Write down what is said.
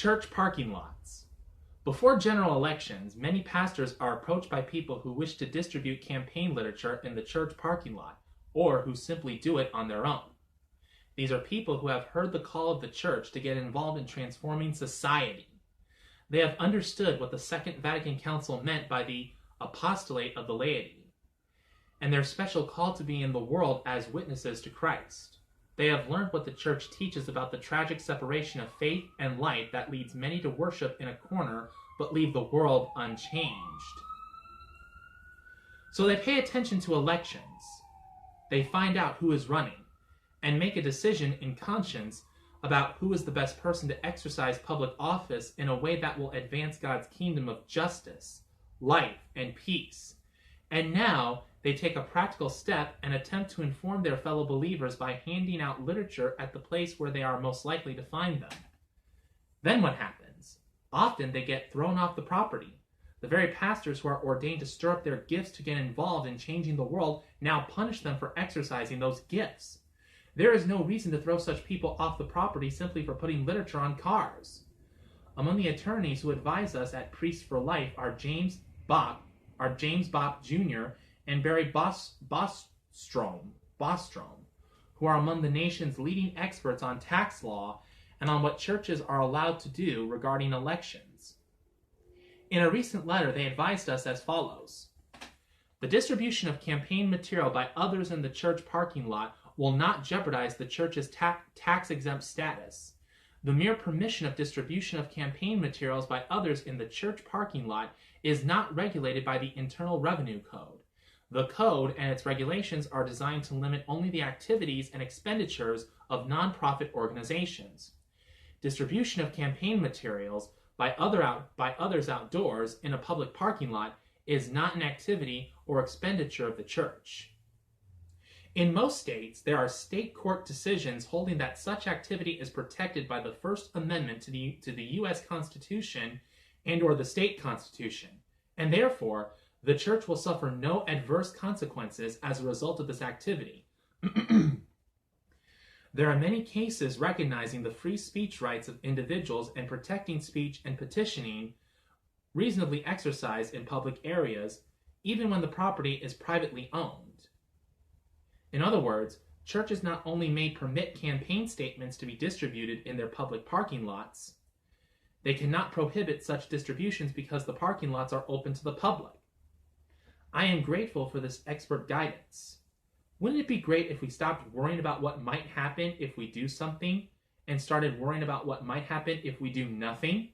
Church parking lots. Before general elections, many pastors are approached by people who wish to distribute campaign literature in the church parking lot, or who simply do it on their own. These are people who have heard the call of the church to get involved in transforming society. They have understood what the Second Vatican Council meant by the apostolate of the laity, and their special call to be in the world as witnesses to Christ. They have learned what the church teaches about the tragic separation of faith and light that leads many to worship in a corner but leave the world unchanged. So they pay attention to elections. They find out who is running and make a decision in conscience about who is the best person to exercise public office in a way that will advance God's kingdom of justice, life, and peace. And now they take a practical step and attempt to inform their fellow believers by handing out literature at the place where they are most likely to find them. Then what happens? Often they get thrown off the property. The very pastors who are ordained to stir up their gifts to get involved in changing the world now punish them for exercising those gifts. There is no reason to throw such people off the property simply for putting literature on cars. Among the attorneys who advise us at Priests for Life are James Bopp Jr. and Barry Bostrom, who are among the nation's leading experts on tax law and on what churches are allowed to do regarding elections. In a recent letter, they advised us as follows: the distribution of campaign material by others in the church parking lot will not jeopardize the church's tax-exempt status. The mere permission of distribution of campaign materials by others in the church parking lot is not regulated by the Internal Revenue Code. The code and its regulations are designed to limit only the activities and expenditures of nonprofit organizations. Distribution of campaign materials by others outdoors in a public parking lot is not an activity or expenditure of the church. In most states, there are state court decisions holding that such activity is protected by the First Amendment to the U.S. Constitution and or the state constitution, and therefore, the church will suffer no adverse consequences as a result of this activity. There are many cases recognizing the free speech rights of individuals and protecting speech and petitioning reasonably exercised in public areas, even when the property is privately owned. In other words, churches not only may permit campaign statements to be distributed in their public parking lots, they cannot prohibit such distributions because the parking lots are open to the public. I am grateful for this expert guidance. Wouldn't it be great if we stopped worrying about what might happen if we do something and started worrying about what might happen if we do nothing?